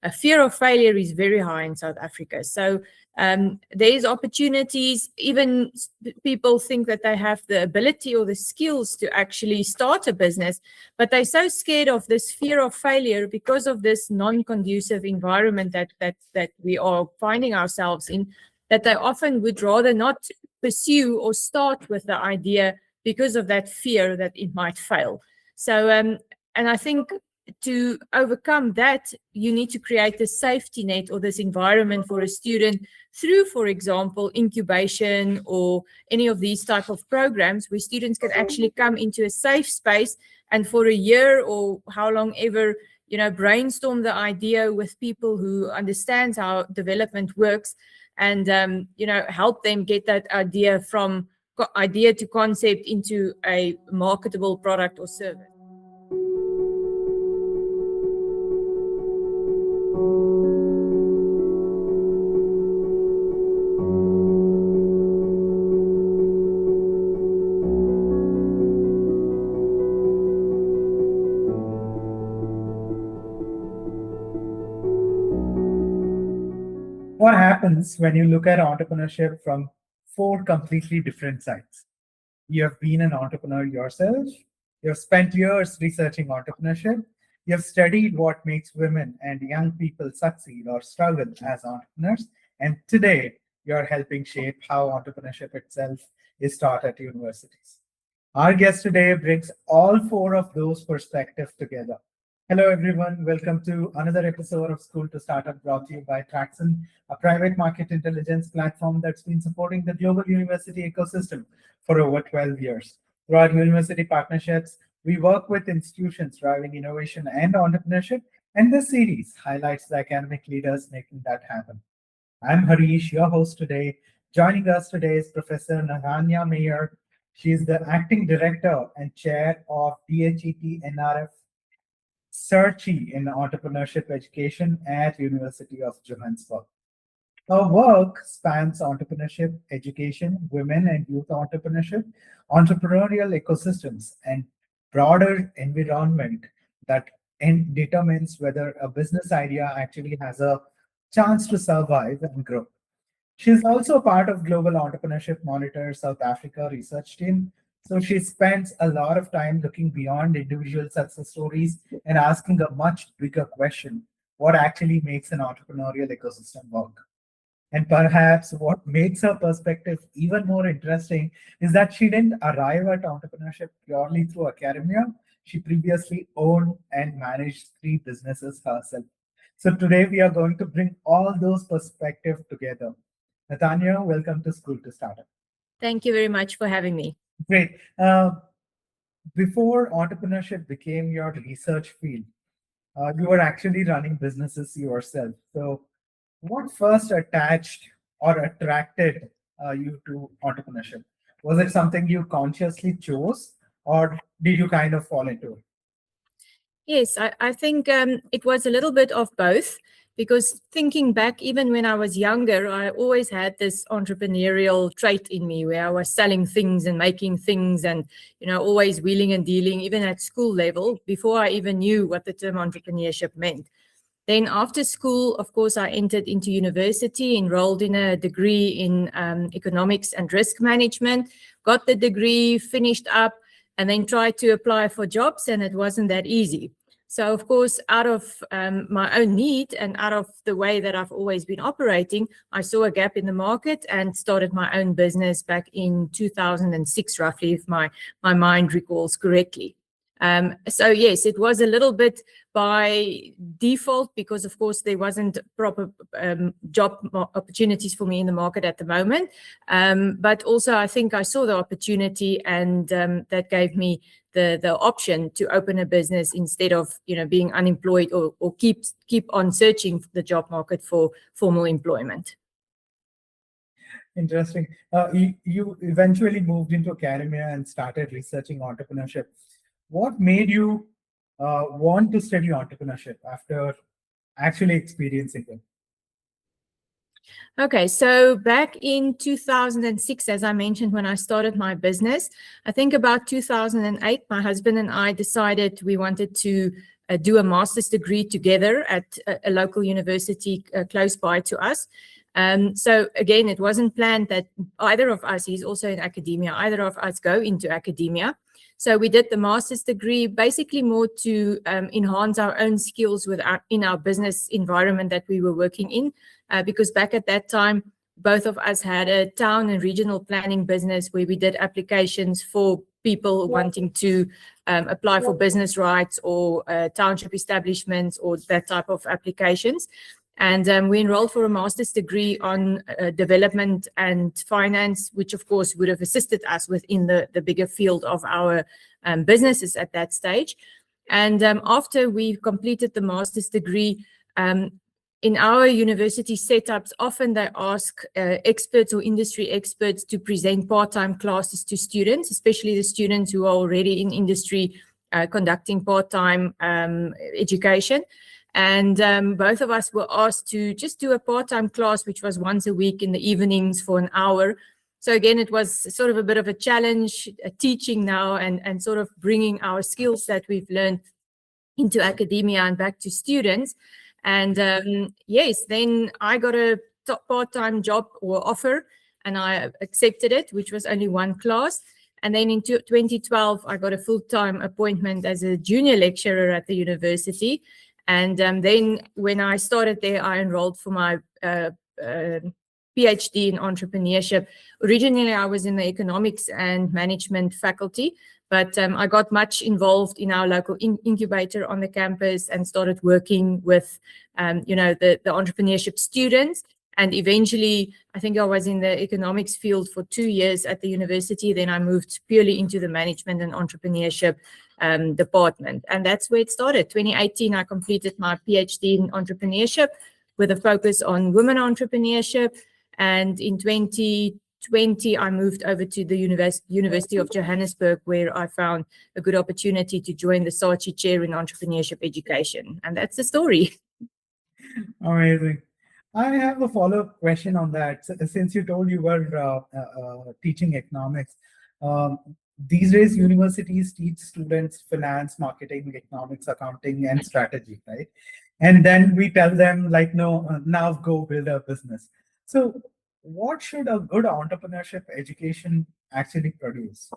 a fear of failure is very high in South Africa. So there's opportunities. Even people think that they have the ability or the skills to actually start a business, but they're so scared of this fear of failure because of this non-conducive environment that we are finding ourselves in, that they often would rather not pursue or start with the idea because of that fear that it might fail. So, and I think to overcome that, you need to create a safety net or this environment for a student through, for example, incubation or any of these type of programs where students can actually come into a safe space and for a year or how long ever, brainstorm the idea with people who understand how development works and, help them get that idea from idea to concept into a marketable product or service. What happens when you look at entrepreneurship from 4 completely different sides? You have been an entrepreneur yourself. You have spent years researching entrepreneurship. You have studied what makes women and young people succeed or struggle as entrepreneurs. And today, you're helping shape how entrepreneurship itself is taught at universities. Our guest today brings all 4 of those perspectives together. Hello, everyone. Welcome to another episode of School to Startup, brought to you by Traxon, a private market intelligence platform that's been supporting the global university ecosystem for over 12 years. Through our university partnerships, we work with institutions driving innovation and entrepreneurship, and this series highlights the academic leaders making that happen. I'm Harish, your host today. Joining us today is Professor Natanya Mayer. She is the acting director and chair of DHET NRF Searchy in entrepreneurship education at University of Johannesburg. Her work spans entrepreneurship, education, women and youth entrepreneurship, entrepreneurial ecosystems, and broader environment that determines whether a business idea actually has a chance to survive and grow. She is also part of Global Entrepreneurship Monitor South Africa research team. So she spends a lot of time looking beyond individual success stories and asking a much bigger question: what actually makes an entrepreneurial ecosystem work? And perhaps what makes her perspective even more interesting is that she didn't arrive at entrepreneurship purely through academia. She previously owned and managed 3 businesses herself. So today we are going to bring all those perspectives together. Natanya, welcome to School to Startup. Thank you very much for having me. Great. Before entrepreneurship became your research field, you were actually running businesses yourself. So what first attached or attracted you to entrepreneurship? Was it something you consciously chose, or did you kind of fall into it? Yes, I think it was a little bit of both, because thinking back, even when I was younger, I always had this entrepreneurial trait in me where I was selling things and making things and, always wheeling and dealing, even at school level, before I even knew what the term entrepreneurship meant. Then after school, of course, I entered into university, enrolled in a degree in economics and risk management, got the degree, finished up, and then tried to apply for jobs, and it wasn't that easy. So, of course, out of my own need and out of the way that I've always been operating, I saw a gap in the market and started my own business back in 2006, roughly, if my mind recalls correctly. So yes, it was a little bit by default because, of course, there wasn't proper job opportunities for me in the market at the moment. But also, I think I saw the opportunity, and that gave me the option to open a business instead of being unemployed or keep on searching for the job market for formal employment. Interesting. You eventually moved into academia and started researching entrepreneurship. What made you want to study entrepreneurship after actually experiencing it? Okay, so back in 2006, as I mentioned, when I started my business, I think about 2008, my husband and I decided we wanted to do a master's degree together at a local university close by to us. So again, it wasn't planned that either of us, he's also in academia, either of us go into academia. So we did the master's degree basically more to enhance our own skills in our business environment that we were working in. Because back at that time, both of us had a town and regional planning business where we did applications for people wanting to apply for business rights or township establishments or that type of applications. And we enrolled for a master's degree on development and finance, which of course would have assisted us within the bigger field of our businesses at that stage. And after we completed the master's degree, in our university setups, often they ask experts or industry experts to present part-time classes to students, especially the students who are already in industry conducting part-time education. And both of us were asked to just do a part-time class, which was once a week in the evenings for an hour. So again, it was sort of a bit of a challenge, teaching now and sort of bringing our skills that we've learned into academia and back to students. And yes, then I got a part-time job or offer, and I accepted it, which was only one class. And then in 2012, I got a full-time appointment as a junior lecturer at the university. And then when I started there, I enrolled for my PhD in entrepreneurship. Originally, I was in the economics and management faculty, but I got much involved in our local incubator on the campus and started working with, the entrepreneurship students. And eventually, I think I was in the economics field for 2 years at the university. Then I moved purely into the management and entrepreneurship department. And that's where it started. 2018, I completed my PhD in entrepreneurship with a focus on women entrepreneurship. And in 2020, I moved over to the University of Johannesburg, where I found a good opportunity to join the Saatchi Chair in Entrepreneurship Education. And that's the story. Amazing. I have a follow-up question on that. Since you told you were teaching economics, these days universities teach students finance, marketing, economics, accounting, and strategy, right? And then we tell them like, no, now go build a business. So what should a good entrepreneurship education actually produce?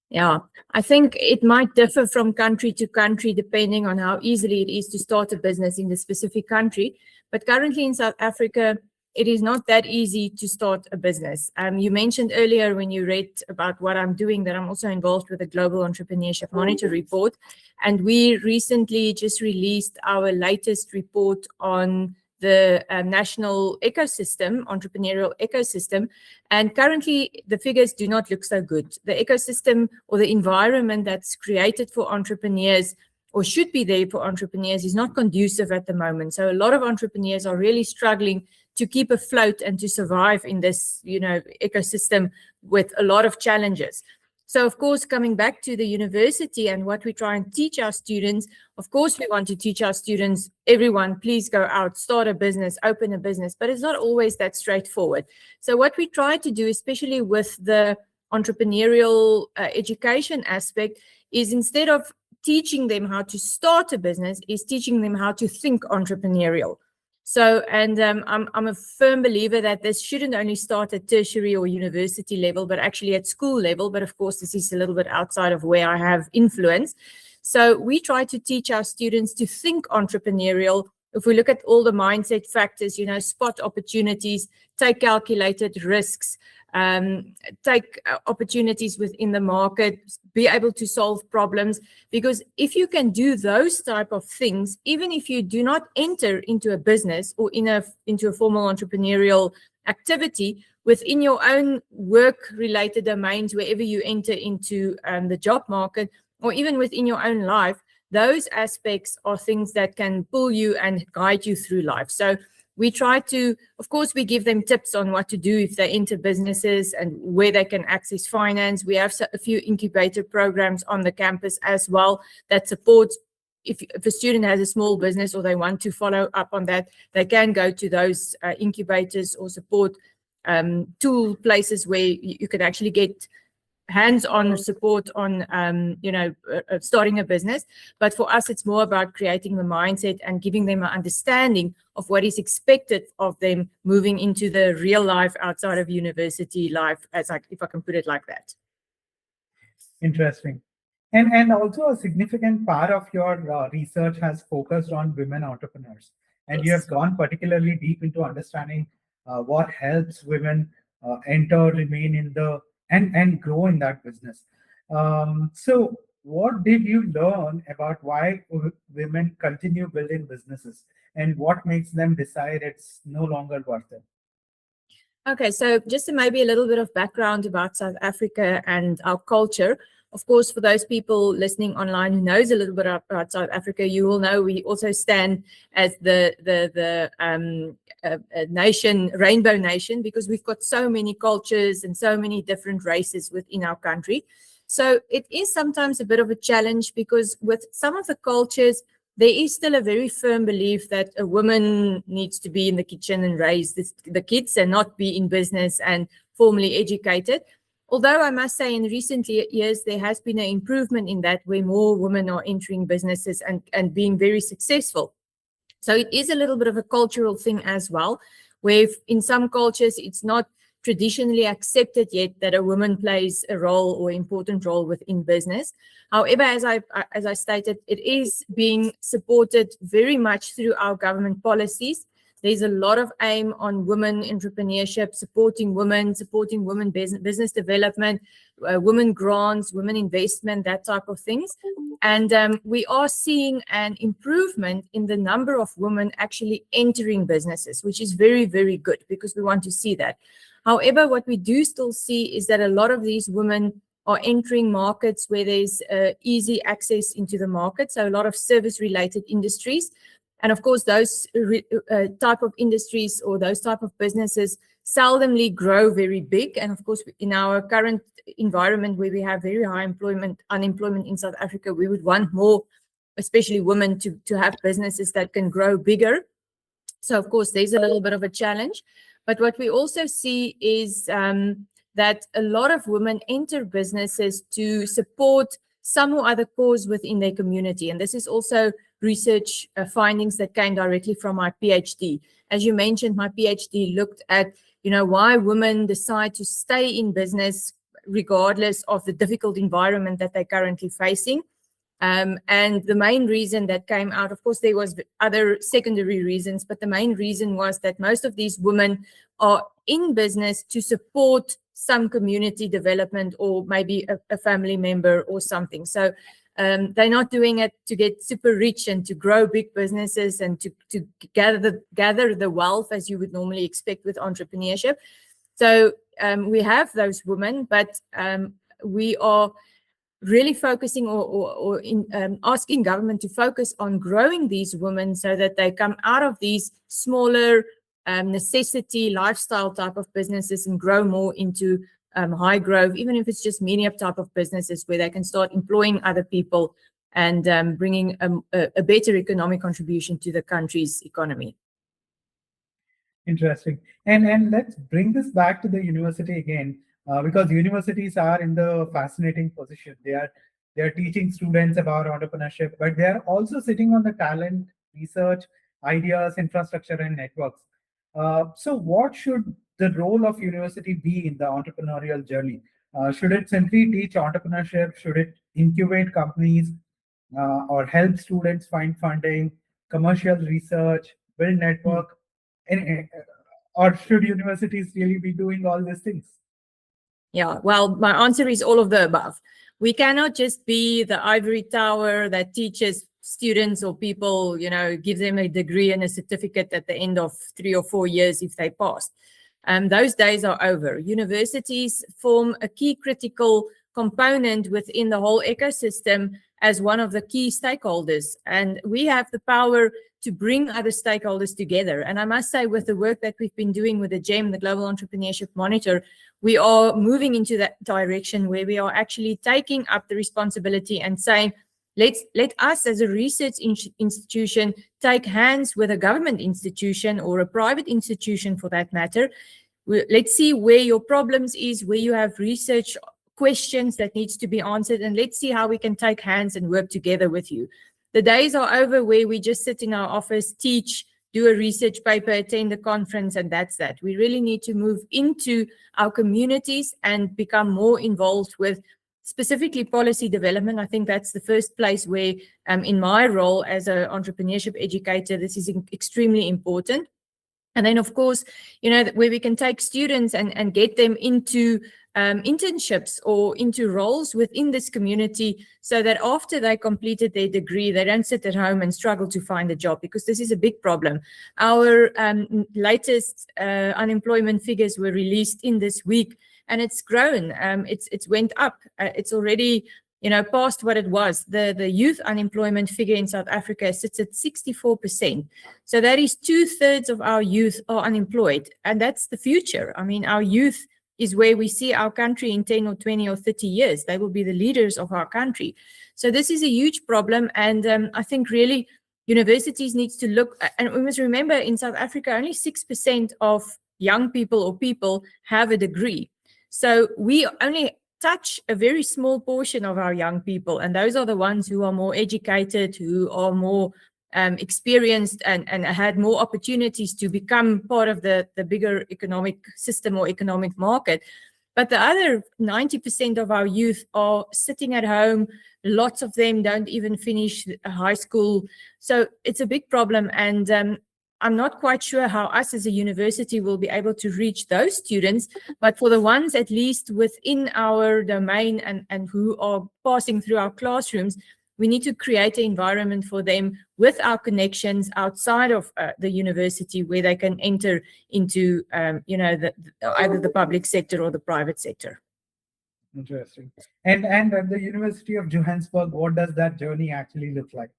Yeah, I think it might differ from country to country depending on how easily it is to start a business in the specific country. But currently in South Africa, it is not that easy to start a business. You mentioned earlier when you read about what I'm doing that I'm also involved with the Global Entrepreneurship Monitor report. And we recently just released our latest report on the national ecosystem, entrepreneurial ecosystem. And currently, the figures do not look so good. The ecosystem or the environment that's created for entrepreneurs or should be there for entrepreneurs is not conducive at the moment. So a lot of entrepreneurs are really struggling to keep afloat and to survive in this, ecosystem with a lot of challenges. So, of course, coming back to the university and what we try and teach our students, of course, we want to teach our students, everyone, please go out, start a business, open a business, but it's not always that straightforward. So what we try to do, especially with the entrepreneurial education aspect, is instead of teaching them how to start a business, is teaching them how to think entrepreneurial. So, and I'm a firm believer that this shouldn't only start at tertiary or university level, but actually at school level. But of course, this is a little bit outside of where I have influence. So we try to teach our students to think entrepreneurial. If we look at all the mindset factors, spot opportunities, take calculated risks, take opportunities within the market, be able to solve problems. Because if you can do those type of things, even if you do not enter into a business or into a formal entrepreneurial activity, within your own work-related domains, wherever you enter into the job market, or even within your own life, those aspects are things that can pull you and guide you through life. So we try to, of course, we give them tips on what to do if they enter businesses and where they can access finance. We have a few incubator programs on the campus as well that supports if a student has a small business or they want to follow up on that, they can go to those incubators or support tool places where you can actually get hands-on support on starting a business. But for us, it's more about creating the mindset and giving them an understanding of what is expected of them moving into the real life outside of university life, if I can put it like that. Interesting. And also a significant part of your research has focused on women entrepreneurs. And you have gone particularly deep into understanding what helps women enter, remain in the, and grow in that business. So what did you learn about why women continue building businesses, and what makes them decide it's no longer worth it? Okay, so just maybe a little bit of background about South Africa and our culture. Of course, for those people listening online who knows a little bit about South Africa, you will know we also stand as the nation, rainbow nation, because we've got so many cultures and so many different races within our country. So it is sometimes a bit of a challenge, because with some of the cultures, there is still a very firm belief that a woman needs to be in the kitchen and raise the kids and not be in business and formally educated. Although I must say in recent years, there has been an improvement in that, where more women are entering businesses and being very successful. So it is a little bit of a cultural thing as well, where in some cultures, it's not traditionally accepted yet that a woman plays a role or important role within business. However, as I stated, it is being supported very much through our government policies. There's a lot of aim on women entrepreneurship, supporting women business development, women grants, women investment, that type of things. And we are seeing an improvement in the number of women actually entering businesses, which is very, very good, because we want to see that. However, what we do still see is that a lot of these women are entering markets where there's easy access into the market. So a lot of service-related industries. And of course, those type of industries or those type of businesses seldomly grow very big. And of course, in our current environment where we have very high unemployment in South Africa, we would want more, especially women, to have businesses that can grow bigger. So of course, there's a little bit of a challenge. But what we also see is that a lot of women enter businesses to support some or other cause within their community. And this is also research findings that came directly from my PhD. As you mentioned, my PhD looked at, why women decide to stay in business regardless of the difficult environment that they're currently facing. And the main reason that came out, of course, there was other secondary reasons, but the main reason was that most of these women are in business to support some community development or maybe a family member or something. So they're not doing it to get super rich and to grow big businesses and to gather the wealth as you would normally expect with entrepreneurship. So we have those women, but we are really focusing or asking government to focus on growing these women so that they come out of these smaller necessity lifestyle type of businesses and grow more into high growth, even if it's just medium type of businesses where they can start employing other people and bringing a better economic contribution to the country's economy. Interesting. And let's bring this back to the university again, because universities are in the fascinating position. They are teaching students about entrepreneurship, but they are also sitting on the talent, research, ideas, infrastructure, and networks. So what should the role of university be in the entrepreneurial journey? Should it simply teach entrepreneurship? Should it incubate companies or help students find funding, commercial research, build network? Or should universities really be doing all these things? Yeah, well, my answer is all of the above. We cannot just be the ivory tower that teaches students or people, give them a degree and a certificate at the end of 3 or 4 years if they pass. Those days are over. Universities form a key critical component within the whole ecosystem as one of the key stakeholders. And we have the power to bring other stakeholders together. And I must say, with the work that we've been doing with the GEM, the Global Entrepreneurship Monitor, we are moving into that direction where we are actually taking up the responsibility and saying, Let us as a research institution take hands with a government institution or a private institution for that matter. Let's see where your problems is, where you have research questions that needs to be answered, and let's see how we can take hands and work together with you. The days are over where we just sit in our office, teach, do a research paper, attend a conference, and that's that. We really need to move into our communities and become more involved with specifically policy development. I think that's the first place where, in my role as an entrepreneurship educator, this is extremely important. And then, of course, where we can take students and get them into internships or into roles within this community, so that after they completed their degree, they don't sit at home and struggle to find a job, because this is a big problem. Our latest unemployment figures were released in this week, and it's grown. It's went up. It's already past what it was. The youth unemployment figure in South Africa sits at 64%. So that is 2/3 of our youth are unemployed. And that's the future. I mean, our youth is where we see our country in 10 or 20 or 30 years. They will be the leaders of our country. So this is a huge problem. And I think really universities needs to look, and we must remember in South Africa, only 6% of young people or people have a degree. So we only touch a very small portion of our young people, and those are the ones who are more educated, who are more experienced and had more opportunities to become part of the bigger economic system or economic market. But the other 90% of our youth are sitting at home. Lots of them don't even finish high school. So it's a big problem. And I'm not quite sure how us as a university will be able to reach those students, but for the ones at least within our domain and who are passing through our classrooms, we need to create an environment for them with our connections outside of the university, where they can enter into, either the public sector or the private sector. Interesting. And at the University of Johannesburg, what does that journey actually look like?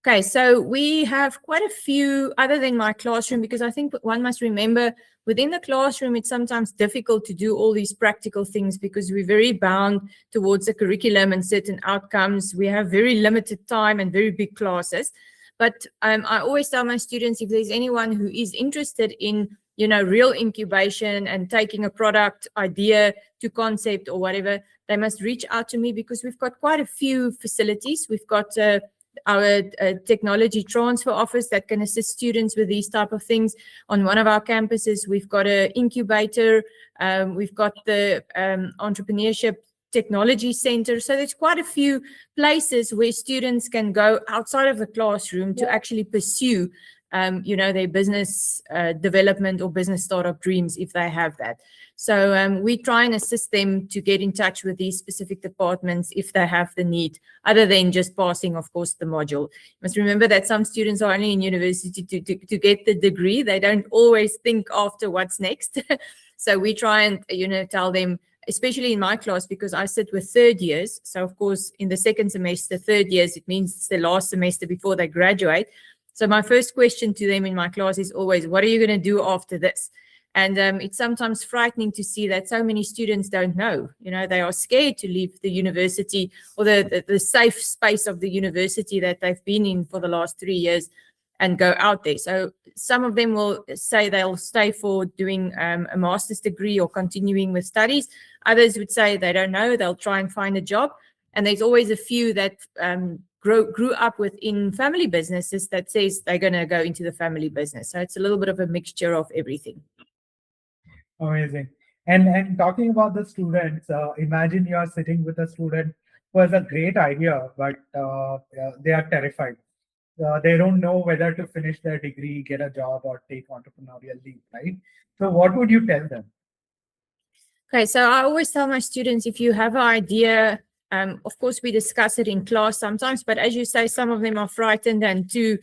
Okay, so we have quite a few other than my classroom, because I think one must remember within the classroom, it's sometimes difficult to do all these practical things because we're very bound towards the curriculum and certain outcomes. We have very limited time and very big classes. But I always tell my students, if there's anyone who is interested in, real incubation and taking a product idea to concept or whatever, they must reach out to me, because we've got quite a few facilities. We've got our technology transfer office that can assist students with these type of things. On one of our campuses, we've got an incubator. We've got the entrepreneurship technology center. So there's quite a few places where students can go outside of the classroom to actually pursue their business development or business startup dreams, if they have that. So we try and assist them to get in touch with these specific departments if they have the need, other than just passing, of course, the module. You must remember that some students are only in university to get the degree. They don't always think after what's next. So we try and, tell them, especially in my class, because I sit with third years. So, of course, in the second semester, third years, it means it's the last semester before they graduate. So my first question to them in my class is always, what are you going to do after this? And it's sometimes frightening to see that so many students don't know. They are scared to leave the university or the safe space of the university that they've been in for the last 3 years and go out there. So some of them will say they'll stay for doing a master's degree or continuing with studies. Others would say they don't know, they'll try and find a job. And there's always a few that grew up within family businesses that says they're going to go into the family business. So it's a little bit of a mixture of everything. Amazing. And talking about the students, imagine you are sitting with a student who has a great idea, but they are terrified. They don't know whether to finish their degree, get a job, or take entrepreneurial leave, right? So what would you tell them? Okay, so I always tell my students, if you have an idea, of course, we discuss it in class sometimes, but as you say, some of them are frightened and they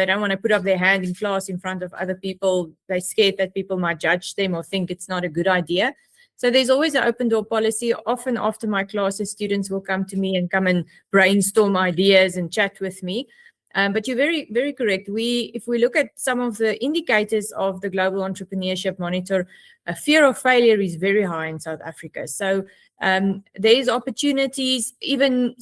don't want to put up their hand in class in front of other people. They're scared that people might judge them or think it's not a good idea. So there's always an open door policy. Often after my classes, students will come to me and come and brainstorm ideas and chat with me. But you're very, very correct. If we look at some of the indicators of the Global Entrepreneurship Monitor, fear of failure is very high in South Africa. So there's opportunities. Even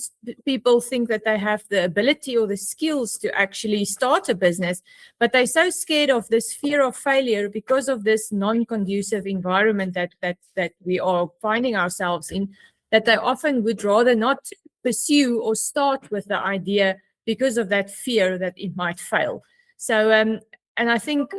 people think that they have the ability or the skills to actually start a business, but they're so scared of this fear of failure because of this non-conducive environment that we are finding ourselves in, that they often would rather not pursue or start with the idea because of that fear that it might fail. So, and I think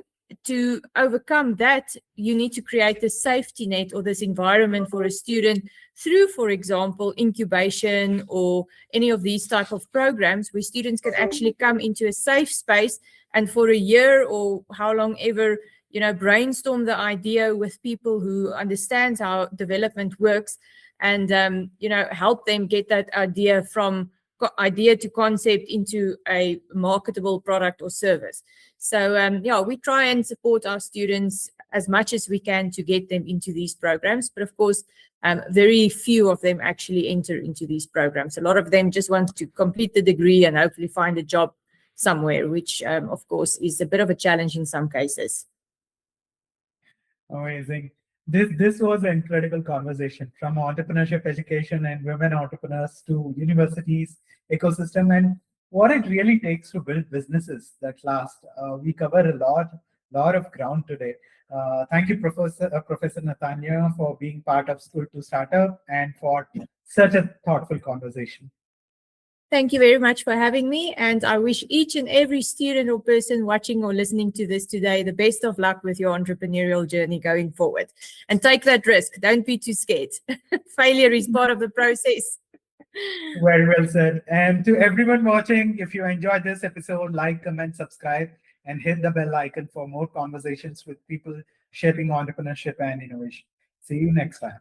to overcome that, you need to create a safety net or this environment for a student through, for example, incubation or any of these type of programs where students can actually come into a safe space and for a year or how long ever, brainstorm the idea with people who understand how development works and, help them get that idea from idea to concept into a marketable product or service. So we try and support our students as much as we can to get them into these programs. But of course, very few of them actually enter into these programs. A lot of them just want to complete the degree and hopefully find a job somewhere, which of course is a bit of a challenge in some cases. Amazing. This was an incredible conversation, from entrepreneurship education and women entrepreneurs to universities, ecosystem, and what it really takes to build businesses that last. We covered a lot of ground today. Thank you, Professor Nathania, for being part of School to Startup and for such a thoughtful conversation. Thank you very much for having me. And I wish each and every student or person watching or listening to this today the best of luck with your entrepreneurial journey going forward. And take that risk. Don't be too scared. Failure is part of the process. Very well said. And to everyone watching, if you enjoyed this episode, like, comment, subscribe, and hit the bell icon for more conversations with people shaping entrepreneurship and innovation. See you next time.